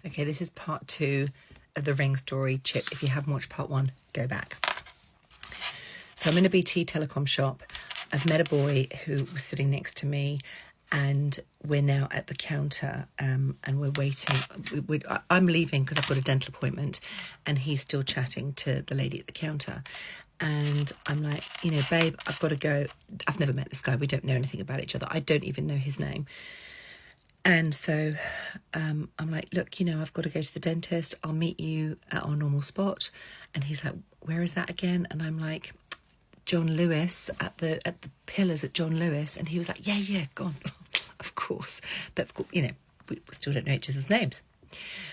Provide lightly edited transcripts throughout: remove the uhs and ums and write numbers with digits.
Okay, this is part 2 of the ring story. Chip, if you haven't watched part 1, go back. So I'm in a BT telecom shop. I've met a boy who was sitting next to me, and we're now at the counter, and we're waiting. I'm leaving because I've got a dental appointment, and he's still chatting to the lady at the counter. And I'm like, you know, babe, I've got to go. I've never met this guy. We don't know anything about each other. I don't even know his name. And so I'm like, look, you know, I've got to go to the dentist. I'll meet you at our normal spot. And he's like, where is that again? And I'm like, John Lewis, at the Pillars at John Lewis. And he was like, yeah, gone. Of course. But, you know, we still don't know each other's names.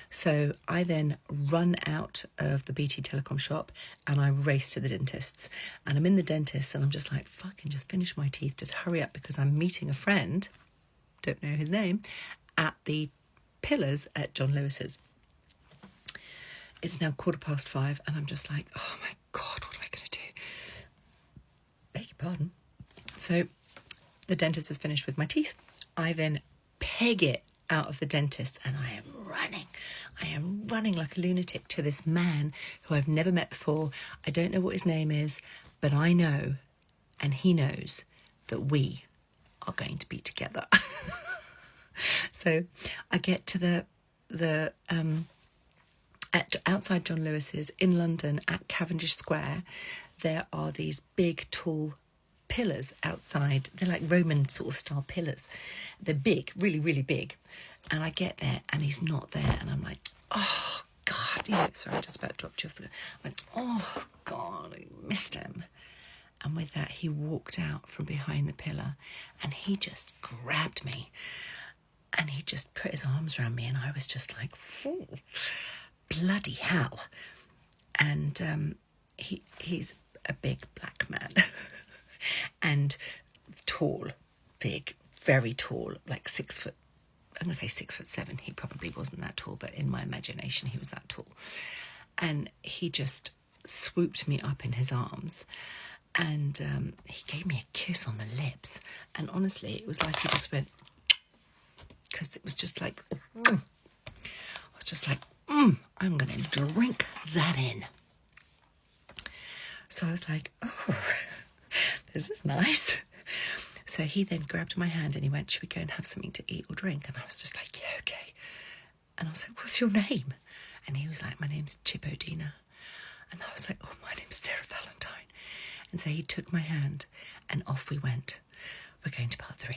So I then run out of the BT Telecom shop and I race to the dentist's. And I'm in the dentist and I'm just like, fucking just finish my teeth. Just hurry up because I'm meeting a friend, don't know his name, at the Pillars at John Lewis's. It's now 5:15 and I'm just like, oh my God, what am I going to do? Beg your pardon. So the dentist has finished with my teeth. I then peg it out of the dentist and I am running like a lunatic to this man who I've never met before. I don't know what his name is, but I know, and he knows, that we are going to be together. So I get to the outside John Lewis's in London at Cavendish Square. There are these big, tall pillars outside. They're like Roman sort of style pillars. They're big, really, really big. And I get there and he's not there. And I'm like, oh, God. You know, sorry, I just about dropped you off the... I went, oh, God, I missed him. And with that, he walked out from behind the pillar and he just grabbed me. And he just put his arms around me and I was just like, oh, bloody hell. And he's a big black man and tall, big, very tall, like 6 foot. I'm going to say 6'7". He probably wasn't that tall, but in my imagination, he was that tall. And he just swooped me up in his arms and he gave me a kiss on the lips. And honestly, it was like he just went, because it was just like, I was just like, I'm going to drink that in. So I was like, oh, this is nice. So he then grabbed my hand and he went, should we go and have something to eat or drink? And I was just like, yeah, okay. And I was like, what's your name? And he was like, my name's Chip Odina. And I was like, oh, my name's Sarah Valentine. And so he took my hand and off we went. We're going to part 3.